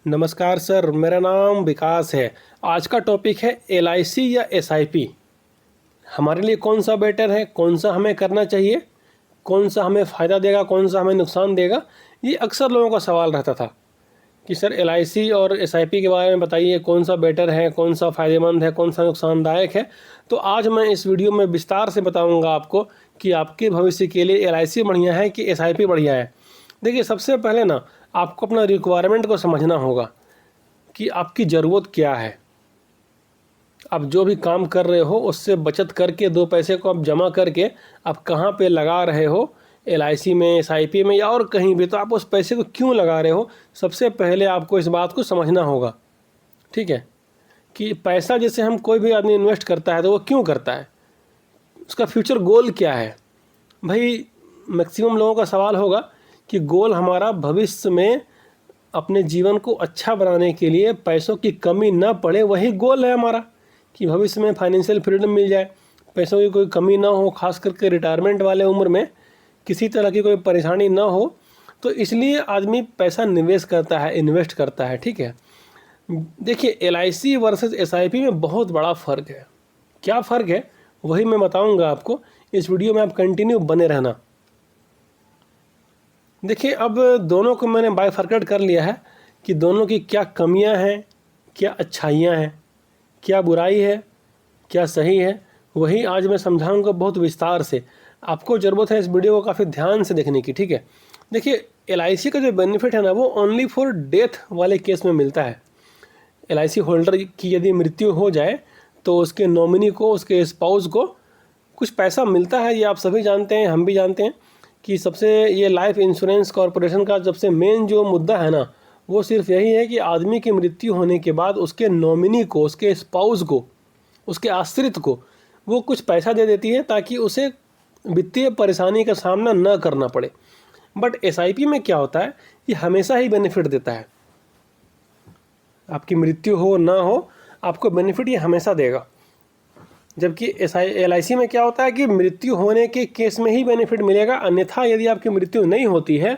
नमस्कार सर, मेरा नाम विकास है। आज का टॉपिक है एलआईसी या एसआईपी। हमारे लिए कौन सा बेटर है, कौन सा हमें करना चाहिए, कौन सा हमें फ़ायदा देगा, कौन सा हमें नुकसान देगा। ये अक्सर लोगों का सवाल रहता था कि सर एलआईसी और एसआईपी के बारे में बताइए, कौन सा बेटर है, कौन सा फ़ायदेमंद है, कौन सा नुकसानदायक है। तो आज मैं इस वीडियो में विस्तार से बताऊँगा आपको कि आपके भविष्य के लिए एलआईसी बढ़िया है कि एसआईपी बढ़िया है। देखिए, सबसे पहले ना आपको अपना रिक्वायरमेंट को समझना होगा कि आपकी ज़रूरत क्या है। आप जो भी काम कर रहे हो उससे बचत करके दो पैसे को आप जमा करके आप कहाँ पे लगा रहे हो, एलआईसी में, एसआईपी में या और कहीं भी, तो आप उस पैसे को क्यों लगा रहे हो, सबसे पहले आपको इस बात को समझना होगा। ठीक है, कि पैसा जैसे हम कोई भी आदमी इन्वेस्ट करता है तो वो क्यों करता है, उसका फ्यूचर गोल क्या है। भाई, मैक्सिमम लोगों का सवाल होगा कि गोल हमारा भविष्य में अपने जीवन को अच्छा बनाने के लिए पैसों की कमी न पड़े, वही गोल है हमारा, कि भविष्य में फाइनेंशियल फ्रीडम मिल जाए, पैसों की कोई कमी ना हो, खास करके रिटायरमेंट वाले उम्र में किसी तरह की कोई परेशानी ना हो। तो इसलिए आदमी पैसा निवेश करता है, इन्वेस्ट करता है। ठीक है, देखिए एलआईसी वर्सेस एसआईपी में बहुत बड़ा फ़र्क है। क्या फ़र्क है वही मैं बताऊंगा आपको। इस वीडियो में आप कंटिन्यू बने रहना। देखिए, अब दोनों को मैंने बाइफरकेट कर लिया है कि दोनों की क्या कमियां हैं, क्या अच्छाइयां हैं, क्या बुराई है, क्या सही है, वही आज मैं समझाऊंगा बहुत विस्तार से। आपको ज़रूरत है इस वीडियो को काफ़ी ध्यान से देखने की। ठीक है, देखिए एलआईसी का जो बेनिफिट है ना, वो ओनली फॉर डेथ वाले केस में मिलता है। एलआईसी होल्डर की यदि मृत्यु हो जाए तो उसके नॉमिनी को, उसके स्पाउस को कुछ पैसा मिलता है। ये आप सभी जानते हैं, हम भी जानते हैं कि सबसे ये लाइफ इंश्योरेंस कॉरपोरेशन का सबसे मेन जो मुद्दा है ना, वो सिर्फ यही है कि आदमी की मृत्यु होने के बाद उसके नॉमिनी को, उसके स्पाउस को, उसके आश्रित को वो कुछ पैसा दे देती है ताकि उसे वित्तीय परेशानी का सामना न करना पड़े। बट एसआईपी में क्या होता है, ये हमेशा ही बेनिफिट देता है। आपकी मृत्यु हो ना हो, आपको बेनिफिट ये हमेशा देगा। जबकि एलआईसी में क्या होता है कि मृत्यु होने के केस में ही बेनिफिट मिलेगा, अन्यथा यदि आपकी मृत्यु नहीं होती है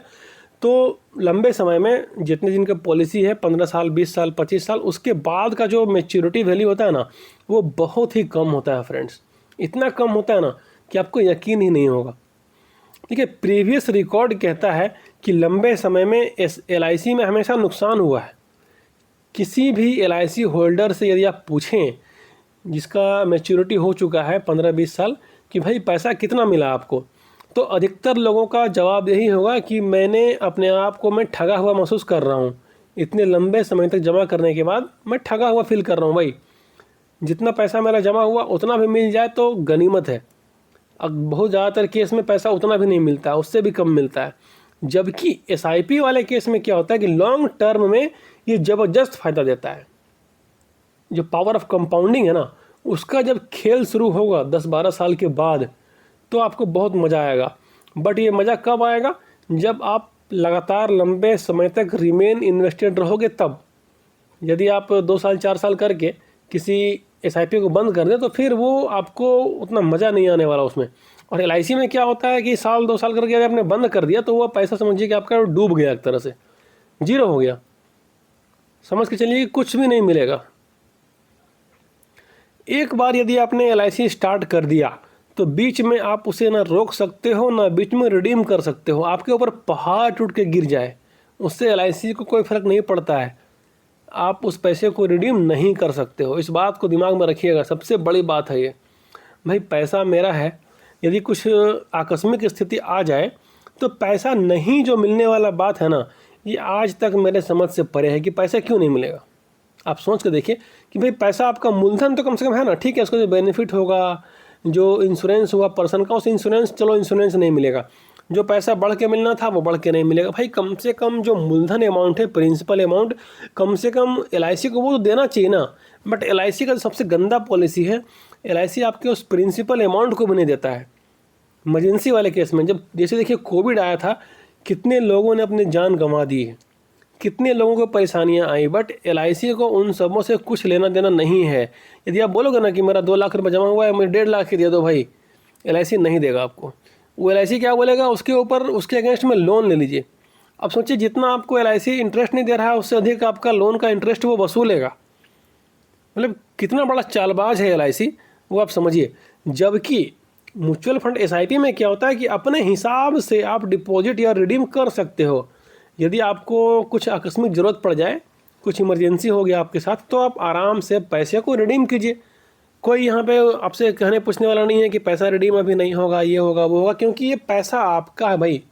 तो लंबे समय में, जितने दिन का पॉलिसी है, 15 साल, 20 साल, 25 साल, उसके बाद का जो मैच्योरिटी वैल्यू होता है ना, वो बहुत ही कम होता है फ्रेंड्स। इतना कम होता है ना कि आपको यकीन ही नहीं होगा। देखिए, प्रीवियस रिकॉर्ड कहता है कि लंबे समय में एलआईसी में हमेशा नुकसान हुआ है। किसी भी एलआईसी होल्डर से यदि आप पूछें जिसका मैच्योरिटी हो चुका है 15-20 साल, कि भाई पैसा कितना मिला आपको, तो अधिकतर लोगों का जवाब यही होगा कि मैंने अपने आप को, मैं ठगा हुआ महसूस कर रहा हूँ। इतने लंबे समय तक जमा करने के बाद मैं ठगा हुआ फील कर रहा हूँ। भाई, जितना पैसा मेरा जमा हुआ उतना भी मिल जाए तो गनीमत है। अब बहुत ज़्यादातर केस में पैसा उतना भी नहीं मिलता, उससे भी कम मिलता है। जबकि एसआईपी वाले केस में क्या होता है कि लॉन्ग टर्म में ये ज़बरदस्त फ़ायदा देता है। जो पावर ऑफ कंपाउंडिंग है ना, उसका जब खेल शुरू होगा 10-12 साल के बाद, तो आपको बहुत मज़ा आएगा। बट ये मज़ा कब आएगा, जब आप लगातार लंबे समय तक रिमेन इन्वेस्टेड रहोगे तब। यदि आप 2 साल 4 साल करके किसी एसआईपी को बंद कर दें तो फिर वो आपको उतना मज़ा नहीं आने वाला उसमें। और एलआईसी में क्या होता है कि साल 2 साल करके यदि आपने बंद कर दिया तो वो पैसा समझिए कि आपका डूब गया, एक तरह से जीरो हो गया। समझ के चलिए कि कुछ भी नहीं मिलेगा। एक बार यदि आपने एलआईसी स्टार्ट कर दिया तो बीच में आप उसे ना रोक सकते हो, ना बीच में रिडीम कर सकते हो। आपके ऊपर पहाड़ टूट के गिर जाए, उससे एलआईसी को कोई फ़र्क नहीं पड़ता है। आप उस पैसे को रिडीम नहीं कर सकते हो। इस बात को दिमाग में रखिएगा, सबसे बड़ी बात है ये। भाई, पैसा मेरा है, यदि कुछ आकस्मिक स्थिति आ जाए तो पैसा नहीं जो मिलने वाला बात है ना, ये आज तक मेरे समझ से परे है कि पैसा क्यों नहीं मिलेगा। आप सोच के देखिए कि भाई पैसा आपका मूलधन तो कम से कम है ना। ठीक है, उसका जो बेनिफिट होगा, जो इंश्योरेंस हुआ पर्सन का, उस इंश्योरेंस, चलो इंश्योरेंस नहीं मिलेगा। जो पैसा बढ़ के मिलना था वो बढ़ के नहीं मिलेगा। भाई, कम से कम जो मूलधन अमाउंट है, प्रिंसिपल अमाउंट, कम से कम एलआईसी को वो तो देना चाहिए ना। बट एलआईसी का सबसे गंदा पॉलिसी है, एलआईसी आपके उस प्रिंसिपल अमाउंट को भी नहीं देता है। इमरजेंसी वाले केस में, जब जैसे देखिए कोविड आया था, कितने लोगों ने अपनी जान गंवा दी है, कितने लोगों को परेशानियां आई। बट एलआईसी को उन सबों से कुछ लेना देना नहीं है। यदि आप बोलोगे ना कि मेरा 2 लाख रुपये जमा हुआ है, मुझे 1.5 लाख ही दे दो, भाई एलआईसी नहीं देगा आपको। वो एलआईसी क्या बोलेगा, उसके ऊपर, उसके अगेंस्ट में लोन ले लीजिए। अब सोचिए जितना आपको LIC इंटरेस्ट नहीं दे रहा है उससे अधिक आपका लोन का इंटरेस्ट वो वसूलेगा। मतलब कितना बड़ा चालबाज है LIC, वो आप समझिए। जबकि म्यूचुअल फंड SIP में क्या होता है कि अपने हिसाब से आप डिपॉजिट या रिडीम कर सकते हो। यदि आपको कुछ आकस्मिक ज़रूरत पड़ जाए, कुछ इमरजेंसी हो गया आपके साथ, तो आप आराम से पैसे को रिडीम कीजिए। कोई यहाँ पे आपसे कहने पूछने वाला नहीं है कि पैसा रिडीम अभी नहीं होगा, ये होगा वो होगा, क्योंकि ये पैसा आपका है भाई।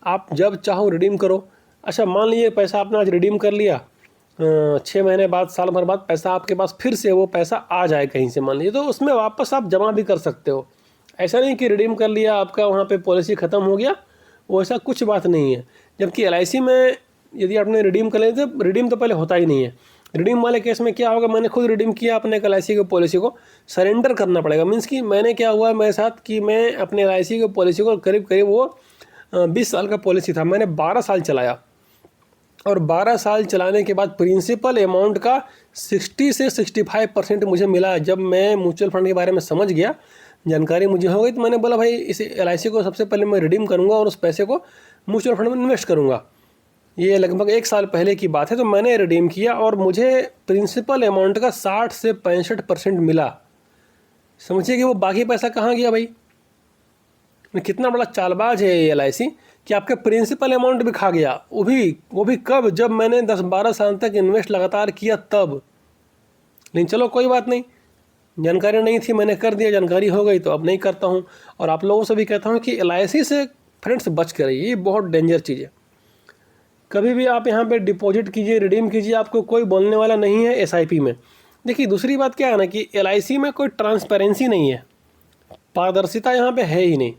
आप जब चाहो रिडीम करो। अच्छा मान लीजिए पैसा आपने आज रिडीम कर लिया, 6 महीने बाद, साल भर बाद पैसा आपके पास फिर से वो पैसा आ जाए कहीं से मान लीजिए, तो उसमें वापस आप जमा भी कर सकते हो। ऐसा नहीं कि रिडीम कर लिया आपका वहाँ पे पॉलिसी ख़त्म हो गया, वो ऐसा कुछ बात नहीं है। जबकि LIC में यदि आपने रिडीम कर लिया तो रिडीम तो पहले होता ही नहीं है। रिडीम वाले केस में क्या होगा, मैंने खुद रिडीम किया अपने LIC की पॉलिसी को, सरेंडर करना पड़ेगा। मीन्स कि मैंने क्या हुआ मेरे साथ कि मैं अपने LIC की पॉलिसी को करीब करीब वो 20 साल का पॉलिसी था, मैंने 12 साल चलाया। और 12 साल चलाने के बाद प्रिंसिपल अमाउंट का 60 से 65% मुझे मिला। जब मैं म्यूचुअल फंड के बारे में समझ गया, जानकारी मुझे हो गई, तो मैंने बोला भाई इस LIC को सबसे पहले मैं रिडीम करूंगा और उस पैसे को म्यूचुअल फंड में इन्वेस्ट करूंगा। ये लगभग 1 साल पहले की बात है। तो मैंने रिडीम किया और मुझे प्रिंसिपल अमाउंट का 60 से 65% मिला। समझिए कि वो बाकी पैसा कहाँ गया भाई। कितना बड़ा चालबाज है ये LIC कि आपके प्रिंसिपल अमाउंट भी खा गया। वो भी कब, जब मैंने 10-12 साल तक इन्वेस्ट लगातार किया तब। लेकिन चलो कोई बात नहीं, जानकारी नहीं थी, मैंने कर दिया, जानकारी हो गई तो अब नहीं करता हूँ। और आप लोगों से भी कहता हूँ कि LIC से फ्रेंड्स बच कर रहिए, ये बहुत डेंजर चीज़ है। कभी भी आप यहाँ पे डिपॉजिट कीजिए, रिडीम कीजिए, आपको कोई बोलने वाला नहीं है SIP में। देखिए दूसरी बात क्या है ना कि LIC में कोई ट्रांसपेरेंसी नहीं है, पारदर्शिता यहाँ पे है ही नहीं।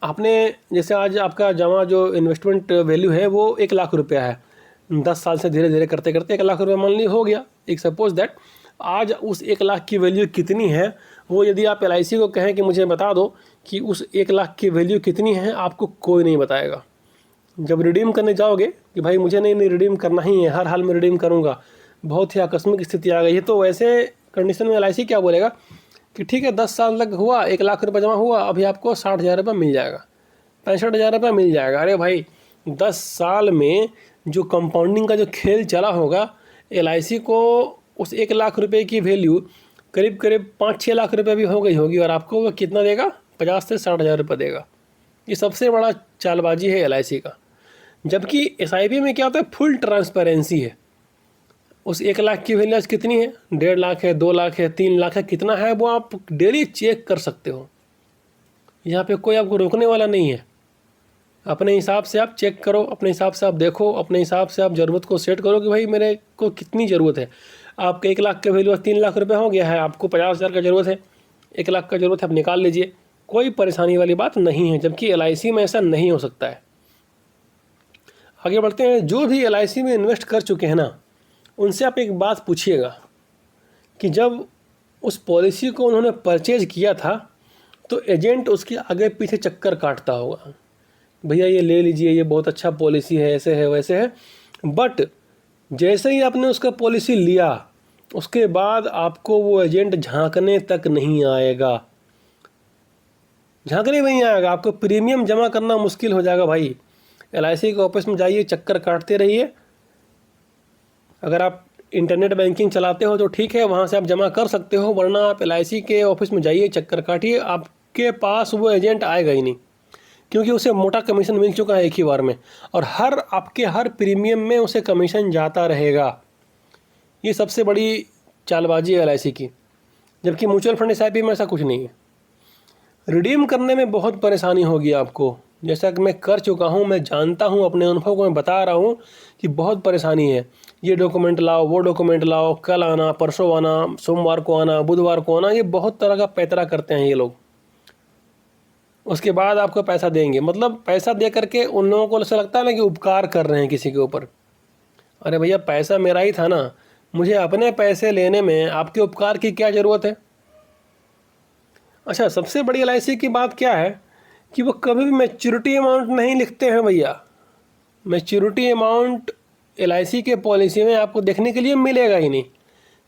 आपने जैसे आज आपका जमा जो इन्वेस्टमेंट वैल्यू है वो 1 लाख रुपया है, 10 साल से धीरे धीरे करते करते 1 लाख रुपया मान ली हो गया। एक सपोज दैट आज उस 1 लाख की वैल्यू कितनी है, वो यदि आप LIC को कहें कि मुझे बता दो कि उस 1 लाख की वैल्यू कितनी है, आपको कोई नहीं बताएगा। जब रिडीम करने जाओगे कि भाई मुझे नहीं रिडीम करना ही है, हर हाल में रिडीम करूँगा, बहुत ही आकस्मिक स्थिति आ गई है, तो वैसे कंडीशन में LIC क्या बोलेगा कि ठीक है 10 साल तक हुआ, 1 लाख रुपये जमा हुआ, अभी आपको 60,000 रुपये मिल जाएगा, 65,000 रुपये मिल जाएगा। अरे भाई 10 साल में जो कंपाउंडिंग का जो खेल चला होगा, LIC को उस 1 लाख रुपये की वैल्यू करीब करीब 5-6 लाख रुपये भी हो गई होगी, और आपको वो कितना देगा, 50 से 60,000 रुपये देगा। ये सबसे बड़ा चालबाजी है LIC का। जबकि SIP में क्या होता है, फुल ट्रांसपेरेंसी है। उस 1 लाख की वैल्यू आज कितनी है, 1.5 लाख है, 2 लाख है, 3 लाख है, कितना है वो आप डेली चेक कर सकते हो। यहाँ पे कोई आपको रोकने वाला नहीं है। अपने हिसाब से आप चेक करो, अपने हिसाब से आप देखो, अपने हिसाब से आप ज़रूरत को सेट करो कि भाई मेरे को कितनी ज़रूरत है। आपके 1 लाख का वैल्यू 3 लाख रुपये हो गया है, आपको 50,000 का ज़रूरत है, 1 लाख का ज़रूरत है, आप निकाल लीजिए, कोई परेशानी वाली बात नहीं है। जबकि LIC में ऐसा नहीं हो सकता है। आगे बढ़ते हैं। जो भी LIC में इन्वेस्ट कर चुके हैं ना, उनसे आप एक बात पूछिएगा कि जब उस पॉलिसी को उन्होंने परचेज किया था तो एजेंट उसके आगे पीछे चक्कर काटता होगा, भैया ये ले लीजिए, ये बहुत अच्छा पॉलिसी है, ऐसे है वैसे है। बट जैसे ही आपने उसका पॉलिसी लिया, उसके बाद आपको वो एजेंट झांकने तक नहीं आएगा, झांकने नहीं आएगा। आपको प्रीमियम जमा करना मुश्किल हो जाएगा भाई। LIC के ऑफिस में जाइए, चक्कर काटते रहिए। अगर आप इंटरनेट बैंकिंग चलाते हो तो ठीक है, वहाँ से आप जमा कर सकते हो, वरना आप LIC के ऑफिस में जाइए, चक्कर काटिए, आपके पास वो एजेंट आएगा ही नहीं, क्योंकि उसे मोटा कमीशन मिल चुका है एक ही बार में, और आपके हर प्रीमियम में उसे कमीशन जाता रहेगा। ये सबसे बड़ी चालबाजी है LIC की। जबकि म्यूचुअल फंड SIP में ऐसा कुछ नहीं है। रिडीम करने में बहुत परेशानी होगी आपको, जैसा कि मैं कर चुका हूँ, मैं जानता हूँ, अपने अनुभव को मैं बता रहा हूँ कि बहुत परेशानी है। ये डॉक्यूमेंट लाओ, वो डॉक्यूमेंट लाओ, कल आना, परसों आना, सोमवार को आना, बुधवार को आना, ये बहुत तरह का पैतरा करते हैं ये लोग। उसके बाद आपको पैसा देंगे, मतलब पैसा दे करके उन लोगों को ऐसा लगता है ना कि उपकार कर रहे हैं किसी के ऊपर। अरे भैया पैसा मेरा ही था ना, मुझे अपने पैसे लेने में आपके उपकार की क्या ज़रूरत है। अच्छा सबसे बड़ी LIC की बात क्या है कि वो कभी भी मैच्योरिटी अमाउंट नहीं लिखते हैं भैया। मैच्योरिटी अमाउंट LIC के पॉलिसी में आपको देखने के लिए मिलेगा ही नहीं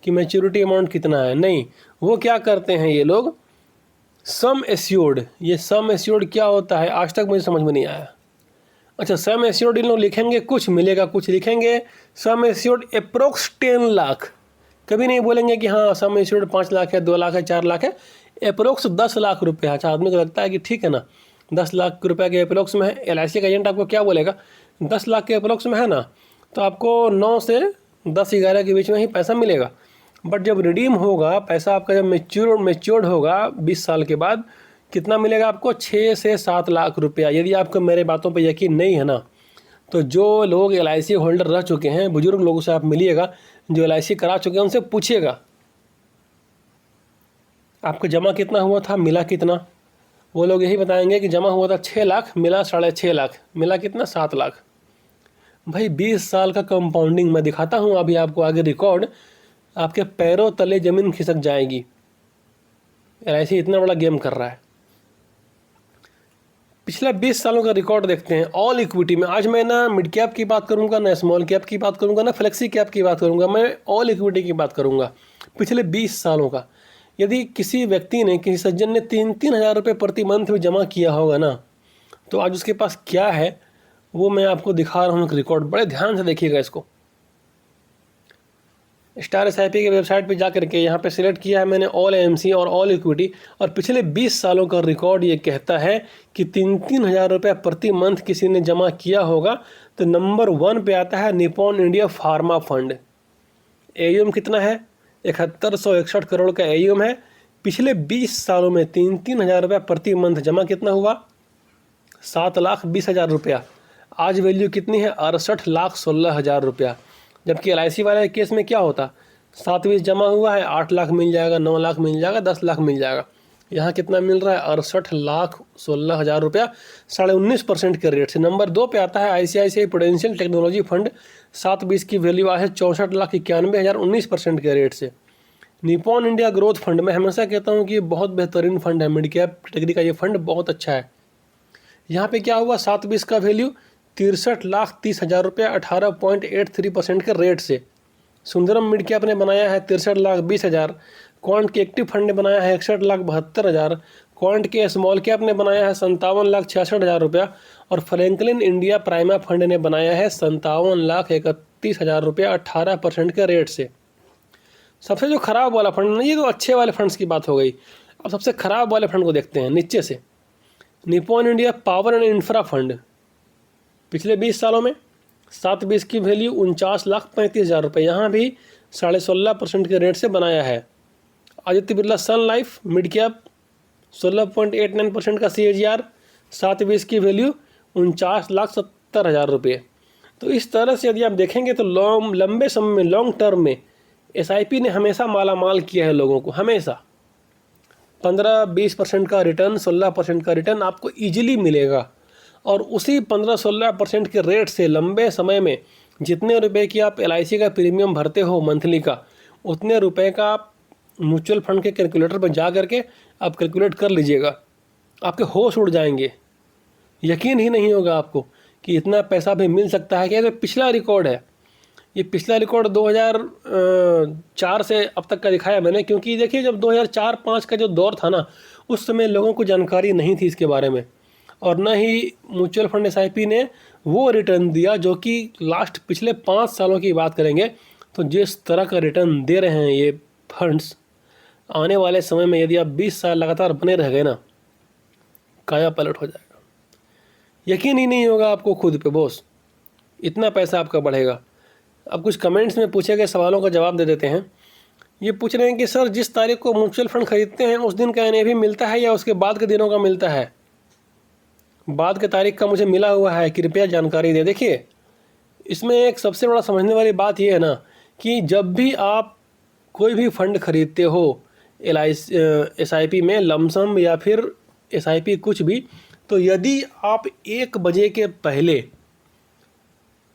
कि मैच्योरिटी अमाउंट कितना है। नहीं, वो क्या करते हैं ये लोग, सम एश्योर्ड। ये सम एश्योर्ड क्या होता है आज तक मुझे समझ में नहीं आया। अच्छा, सम एश्योर्ड इन लोग लिखेंगे कुछ, मिलेगा कुछ लिखेंगे। सम एश्योर्ड अप्रोक्स 10 लाख, कभी नहीं बोलेंगे कि हाँ सम एश्योर्ड 5 लाख है, 2 लाख है, 4 लाख है। अप्रोक्स 10 लाख रुपये। अच्छा, आदमी को लगता है कि ठीक है ना, 10 लाख रुपये के अप्रोक्स में है। LIC का एजेंट आपको क्या बोलेगा, 10 लाख के अप्रोक्स में है ना, तो आपको 9 से 10-11 के बीच में ही पैसा मिलेगा। बट जब रिडीम होगा पैसा आपका, जब मेच्योर्ड होगा 20 साल के बाद, कितना मिलेगा आपको, 6 से 7 लाख रुपया। यदि आपको मेरे बातों पर यकीन नहीं है ना, तो जो लोग LIC होल्डर रह चुके हैं, बुजुर्ग लोगों से आप मिलिएगा, जो LIC करा चुके हैं, उनसे पूछिएगा आपको जमा कितना हुआ था, मिला कितना। वो लोग यही बताएंगे कि जमा हुआ था 6 लाख, मिला 6.5 लाख, मिला कितना, 7 लाख। भाई 20 साल का कंपाउंडिंग मैं दिखाता हूँ अभी आपको आगे रिकॉर्ड, आपके पैरों तले ज़मीन खिसक जाएगी। LIC इतना बड़ा गेम कर रहा है। पिछला 20 सालों का रिकॉर्ड देखते हैं ऑल इक्विटी में। आज मैं ना मिड कैप की बात करूंगा, ना स्मॉल कैप की बात करूंगा, ना फ्लेक्सी कैप की बात करूंगा, मैं ऑल इक्विटी की बात करूंगा पिछले 20 सालों का। यदि किसी व्यक्ति ने, किसी सज्जन ने 3-3 हज़ार रुपये प्रति मंथ में जमा किया होगा ना, तो आज उसके पास क्या है वो मैं आपको दिखा रहा हूँ एक रिकॉर्ड। बड़े ध्यान से देखिएगा इसको। स्टार SIP के वेबसाइट पे जा करके यहाँ पे सिलेक्ट किया है मैंने ऑल AMC और ऑल इक्विटी, और पिछले 20 सालों का रिकॉर्ड ये कहता है कि 3-3 हज़ार रुपये प्रति मंथ किसी ने जमा किया होगा। तो नंबर 1 पे आता है Nippon India pharma fund. AUM कितना है, 7161 करोड़ का AUM है। पिछले 20 सालों में 3-3 हज़ार रुपये प्रति मंथ जमा कितना हुआ, 7,20,000 रुपया। आज वैल्यू कितनी है, 68,16,000 रुपया। जबकि LIC वाले केस में क्या होता, 7-20 जमा हुआ है, 8 लाख मिल जाएगा, 9 लाख मिल जाएगा, 10 लाख मिल जाएगा। यहाँ कितना मिल रहा है, 68,16,000 रुपया, 19.5% के रेट से। नंबर 2 पे आता है ICICI प्रूडेंशियल टेक्नोलॉजी फंड, 7-20 की वैल्यू है 64,91,000, 19% के रेट से। निपॉन इंडिया ग्रोथ फंड, मैं हमेशा कहता हूँ कि बहुत बेहतरीन फंड है, मिड कैप कैटेगरी का ये फंड बहुत अच्छा है। यहाँ पे क्या हुआ, 7-20 का वैल्यू 63,30,000 रुपया, 18.83% के रेट से। सुंदरम मिड कैप ने बनाया है 63,20,000। क्वांट के एक्टिव फंड ने बनाया है 61,72,000। क्वांट के स्मॉल कैप ने बनाया है 57,66,000 रुपया। और फ्रैंकलिन इंडिया प्राइमा फंड ने बनाया है 57,31,000 रुपया, 18% के रेट से। सबसे जो खराब वाला फंड, नहीं, ये तो अच्छे वाले फंड्स की बात हो गई। अब सबसे खराब वाले फंड को देखते हैं नीचे से। Nippon India power and infra fund, पिछले 20 सालों में 7-20 की वैल्यू 49,35,000 रुपये, यहाँ भी 16.5% के रेट से बनाया है। आदित्य बिरला सन लाइफ मिड कैप 16.89% का CAGR, 7-20 की वैल्यू 49,70,000 रुपये। तो इस तरह से यदि आप देखेंगे तो लंबे समय में, लॉन्ग टर्म में SIP ने हमेशा माला माल किया है लोगों को, हमेशा। 15-20% का रिटर्न, 16% का रिटर्न आपको ईजिली मिलेगा। और उसी 15-16% के रेट से लंबे समय में जितने रुपए की आप LIC का प्रीमियम भरते हो मंथली का, उतने रुपए का आप म्यूचुअल फंड के कैलकुलेटर पर जा करके आप कैलकुलेट कर लीजिएगा। आपके होश उड़ जाएंगे, यकीन ही नहीं होगा आपको कि इतना पैसा भी मिल सकता है। क्या तो पिछला रिकॉर्ड है, ये पिछला रिकॉर्ड 2004 से अब तक का दिखाया मैंने, क्योंकि देखिए जब 2004-05 का जो दौर था ना, उस समय लोगों को जानकारी नहीं थी इसके बारे में, और न ही म्यूचुअल फंड SIP ने वो रिटर्न दिया जो कि लास्ट पिछले 5 सालों की बात करेंगे तो जिस तरह का रिटर्न दे रहे हैं ये फंड्स, आने वाले समय में यदि आप 20 साल लगातार बने रह गए ना, काया पलट हो जाएगा। यकीन ही नहीं होगा आपको खुद पे बॉस, इतना पैसा आपका बढ़ेगा। अब कुछ कमेंट्स में पूछे गए सवालों का जवाब दे देते हैं। ये पूछ रहे हैं कि सर जिस तारीख को म्यूचुअल फंड खरीदते हैं उस दिन का NAV मिलता है या उसके बाद के दिनों का मिलता है? बाद के तारीख का मुझे मिला हुआ है, कृपया जानकारी दें। देखिए इसमें एक सबसे बड़ा समझने वाली बात यह है ना कि जब भी आप कोई भी फंड खरीदते हो SIP में, लमसम या फिर SIP कुछ भी, तो यदि आप 1 बजे के पहले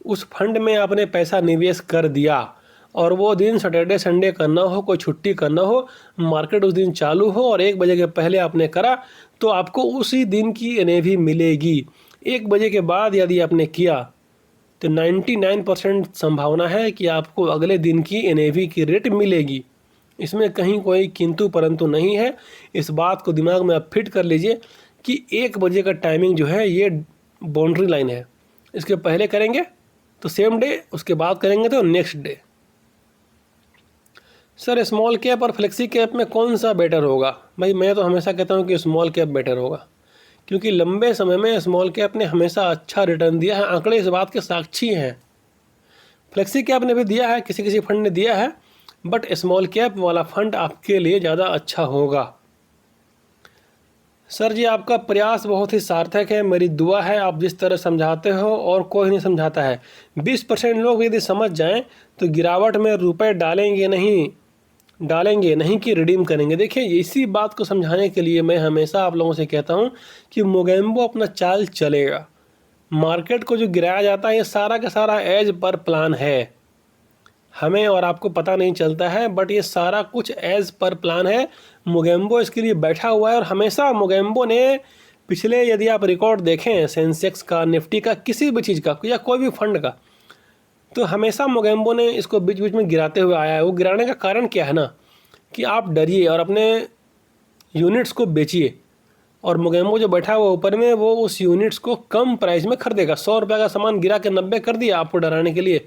उस फंड में आपने पैसा निवेश कर दिया और वो दिन सैटरडे संडे करना हो, कोई छुट्टी करना हो, मार्केट उस दिन चालू हो और 1 बजे के पहले आपने करा, तो आपको उसी दिन की NAV मिलेगी। 1 बजे के बाद यदि आपने किया तो 99% संभावना है कि आपको अगले दिन की NAV की रेट मिलेगी। इसमें कहीं कोई किंतु परंतु नहीं है। इस बात को दिमाग में आप फिट कर लीजिए कि 1 बजे का टाइमिंग जो है ये बाउंड्री लाइन है। इसके पहले करेंगे तो सेम डे, उसके बाद करेंगे तो next day. Sir small cap और फ्लेक्सी कैप में कौन सा बेटर होगा? भाई मैं तो हमेशा कहता हूँ कि स्मॉल कैप बेटर होगा, क्योंकि लंबे समय में स्मॉल कैप ने हमेशा अच्छा रिटर्न दिया है, आंकड़े इस बात के साक्षी हैं। फ्लेक्सी कैप ने भी दिया है, किसी किसी फंड ने दिया है, बट स्मॉल कैप वाला फंड आपके लिए ज़्यादा अच्छा होगा। सर जी आपका प्रयास बहुत ही सार्थक है, मेरी दुआ है आप जिस तरह समझाते हो और कोई नहीं समझाता है। 20% लोग यदि समझ जाएं तो गिरावट में रुपए डालेंगे नहीं कि रिडीम करेंगे। देखिए इसी बात को समझाने के लिए मैं हमेशा आप लोगों से कहता हूं कि मोगेम्बो अपना चाल चलेगा। मार्केट को जो गिराया जाता है ये सारा का सारा एज पर प्लान है, हमें और आपको पता नहीं चलता है, बट ये सारा कुछ एज पर प्लान है। मोगेम्बो इसके लिए बैठा हुआ है और हमेशा मोगेम्बो ने पिछले यदि आप रिकॉर्ड देखें सेंसेक्स का, निफ्टी का, किसी भी चीज़ का या कोई भी फंड का, तो हमेशा मोगेम्बो ने इसको बीच बीच में गिराते हुए आया है। वो गिराने का कारण क्या है ना, कि आप डरिए और अपने यूनिट्स को बेचिए, और मोगेम्बो जो बैठा हुआ ऊपर में वो उस यूनिट्स को कम प्राइस में खरीदेगा। 100 रुपये का सामान गिरा के 90 कर दिया आपको डराने के लिए,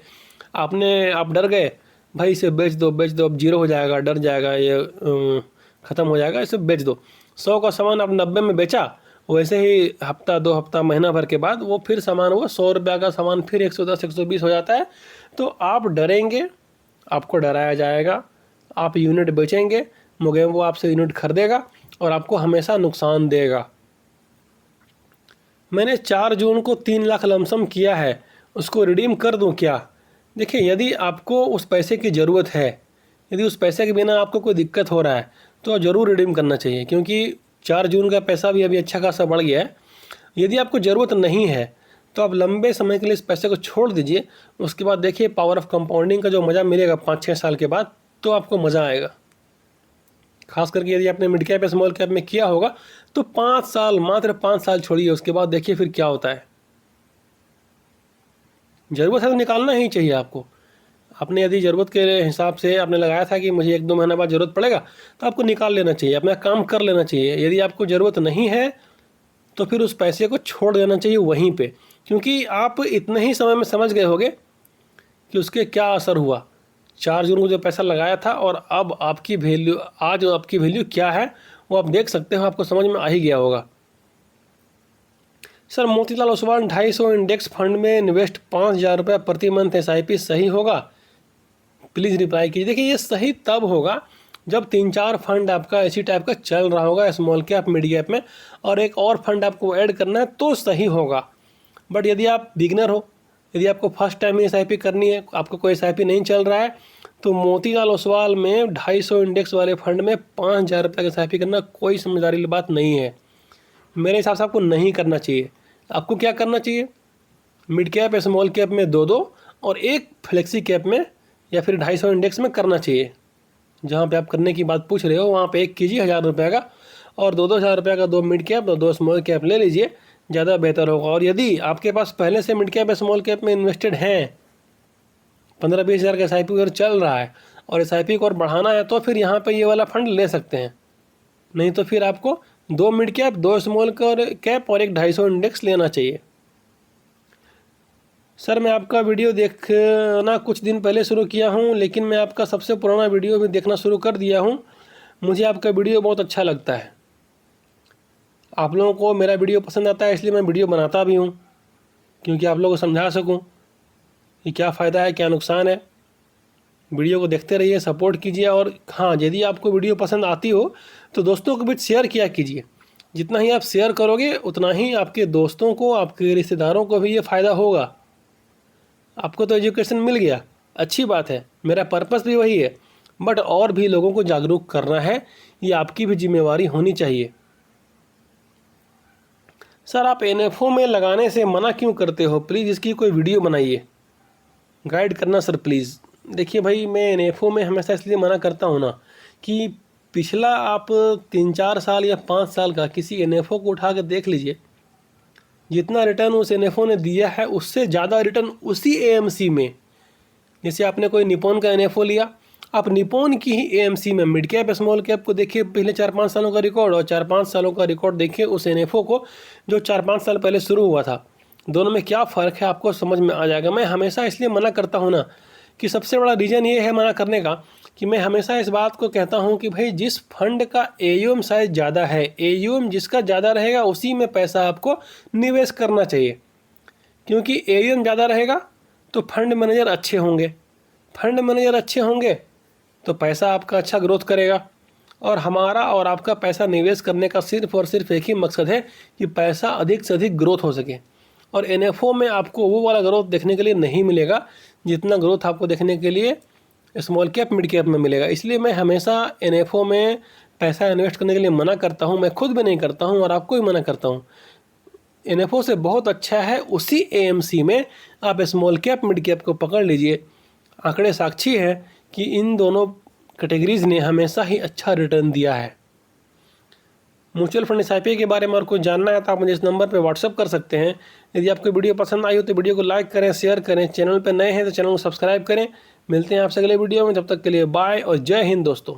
आप डर गए, भाई इसे बेच दो अब जीरो हो जाएगा, डर जाएगा, ये ख़त्म हो जाएगा, इसे बेच दो। 100 का सामान आप 90 में बेचा, वैसे ही हफ्ता 2 हफ्ता महीना भर के बाद वो फिर सामान वो 100 रुपये का सामान फिर 110 120 हो जाता है। तो आप डरेंगे, आपको डराया जाएगा, आप यूनिट बेचेंगे, मोगेम्बो आपसे यूनिट खरीदेगा और आपको हमेशा नुकसान देगा। मैंने 4 जून को 3 लाख लमसम किया है, उसको रिडीम कर दूं क्या? देखिए यदि आपको उस पैसे की ज़रूरत है, यदि उस पैसे के बिना आपको कोई दिक्कत हो रहा है तो ज़रूर रिडीम करना चाहिए, क्योंकि 4 जून का पैसा भी अभी अच्छा खासा बढ़ गया है। यदि आपको ज़रूरत नहीं है तो आप लंबे समय के लिए इस पैसे को छोड़ दीजिए, उसके बाद देखिए पावर ऑफ कंपाउंडिंग का जो मज़ा मिलेगा 5-6 साल के बाद, तो आपको मज़ा आएगा। खास करके यदि आपने मिड कैप या स्मॉल कैप में किया होगा तो 5 साल, मात्र 5 साल छोड़िए, उसके बाद देखिए फिर क्या होता है। ज़रूरत है तो निकालना ही चाहिए आपको। आपने यदि ज़रूरत के हिसाब से आपने लगाया था कि मुझे 1-2 महीने बाद ज़रूरत पड़ेगा, तो आपको निकाल लेना चाहिए, अपना काम कर लेना चाहिए। यदि आपको ज़रूरत नहीं है तो फिर उस पैसे को छोड़ देना चाहिए वहीं पे, क्योंकि आप इतने ही समय में समझ गए होंगे कि उसके क्या असर हुआ। 4 जून को जो पैसा लगाया था और अब आपकी वैल्यू, आज आपकी वैल्यू क्या है वो आप देख सकते हो, आपको समझ में आ ही गया होगा। Sir Motilal Oswal 250 index fund में इन्वेस्ट 5,000 रुपये प्रति मंथ SIP सही होगा? प्लीज़ रिप्लाई कीजिए। देखिए ये सही तब होगा जब 3-4 फंड आपका इसी टाइप का चल रहा होगा स्मॉल कैप मिड कैप में, और एक और फंड आपको ऐड करना है तो सही होगा। बट यदि आप बिगनर हो, यदि आपको फर्स्ट टाइम ही SIP करनी है, आपको कोई SIP नहीं चल रहा है, तो मोतीलाल ओसवाल में 250 इंडेक्स वाले फंड में 5,000 रुपये का SIP करना कोई समझदारी बात नहीं है। मेरे हिसाब से आपको नहीं करना चाहिए। आपको क्या करना चाहिए, मिड कैप या स्मॉल कैप में 2-2 और एक फ्लेक्सी कैप में या फिर 250 इंडेक्स में करना चाहिए। जहाँ पे आप करने की बात पूछ रहे हो वहाँ पे एक कीजिए 1,000 रुपये का, और 2-2 हज़ार रुपये का 2 मिड कैप और 2 स्मॉल कैप ले लीजिए, ज़्यादा बेहतर होगा। और यदि आपके पास पहले से मिड कैप या स्मॉल कैप में इन्वेस्टेड हैं, 15-20 हज़ार का SIP अगर चल रहा है और SIP को और बढ़ाना है, तो फिर यहाँ पे ये वाला फंड ले सकते हैं। नहीं तो फिर आपको 2 मिड कैप, 2 स्मॉल कैप और एक 250 इंडेक्स लेना चाहिए। सर मैं आपका वीडियो देखना कुछ दिन पहले शुरू किया हूँ, लेकिन मैं आपका सबसे पुराना वीडियो भी देखना शुरू कर दिया हूँ। मुझे आपका वीडियो बहुत अच्छा लगता है, आप लोगों को मेरा वीडियो पसंद आता है, इसलिए मैं वीडियो बनाता भी हूँ, क्योंकि आप लोगों को समझा सकूँ कि क्या फ़ायदा है क्या नुकसान है। वीडियो को देखते रहिए, सपोर्ट कीजिए, और हाँ यदि आपको वीडियो पसंद आती हो तो दोस्तों के बीच शेयर किया कीजिए। जितना ही आप शेयर करोगे उतना ही आपके दोस्तों को, आपके रिश्तेदारों को भी ये फ़ायदा होगा। आपको तो एजुकेशन मिल गया, अच्छी बात है, मेरा पर्पस भी वही है, बट और भी लोगों को जागरूक करना है, ये आपकी भी जिम्मेवारी होनी चाहिए। सर आप NFO में लगाने से मना क्यों करते हो? प्लीज़ इसकी कोई वीडियो बनाइए, गाइड करना सर प्लीज़। देखिए भाई मैं NFO में हमेशा इसलिए मना करता हूँ ना कि पिछला आप 3-4 साल या 5 साल का किसी NFO को उठा कर देख लीजिए, जितना रिटर्न उस NFO ने दिया है उससे ज़्यादा रिटर्न उसी AMC में। जैसे आपने कोई निपॉन का NFO लिया, आप निपॉन की ही AMC में मिड कैप स्मॉल कैप को देखिए, पहले 4-5 सालों का रिकॉर्ड, और 4-5 सालों का रिकॉर्ड देखिए उस NFO को जो 4-5 साल पहले शुरू हुआ था, दोनों में क्या फ़र्क है आपको समझ में आ जाएगा। मैं हमेशा इसलिए मना करता हूँ ना कि सबसे बड़ा रीज़न ये है मना करने का कि मैं हमेशा इस बात को कहता हूँ कि भाई जिस फंड का AUM साइज ज़्यादा है, AUM जिसका ज़्यादा रहेगा उसी में पैसा आपको निवेश करना चाहिए, क्योंकि AUM ज़्यादा रहेगा तो फंड मैनेजर अच्छे होंगे, फंड मैनेजर अच्छे होंगे तो पैसा आपका अच्छा ग्रोथ करेगा। और हमारा और आपका पैसा निवेश करने का सिर्फ और सिर्फ एक ही मकसद है कि पैसा अधिक से अधिक ग्रोथ हो सके। और NFO में आपको वो वाला ग्रोथ देखने के लिए नहीं मिलेगा जितना ग्रोथ आपको देखने के लिए स्मॉल कैप मिड कैप में मिलेगा। इसलिए मैं हमेशा NFO में पैसा इन्वेस्ट करने के लिए मना करता हूँ। मैं खुद भी नहीं करता हूँ और आपको भी मना करता हूँ। NFO से बहुत अच्छा है उसी AMC में आप स्मॉल कैप मिड कैप को पकड़ लीजिए। आंकड़े साक्षी है कि इन दोनों कैटेगरीज ने हमेशा ही अच्छा रिटर्न दिया है। म्यूचुअल फंड SIP के बारे में और कुछ जानना है तो आप मुझे इस नंबर पर व्हाट्सअप कर सकते हैं। यदि आपको वीडियो पसंद आई हो तो वीडियो को लाइक करें, शेयर करें। चैनल पर नए हैं तो चैनल को सब्सक्राइब करें। मिलते हैं आपसे अगले वीडियो में, तब तक के लिए बाय और जय हिंद दोस्तों।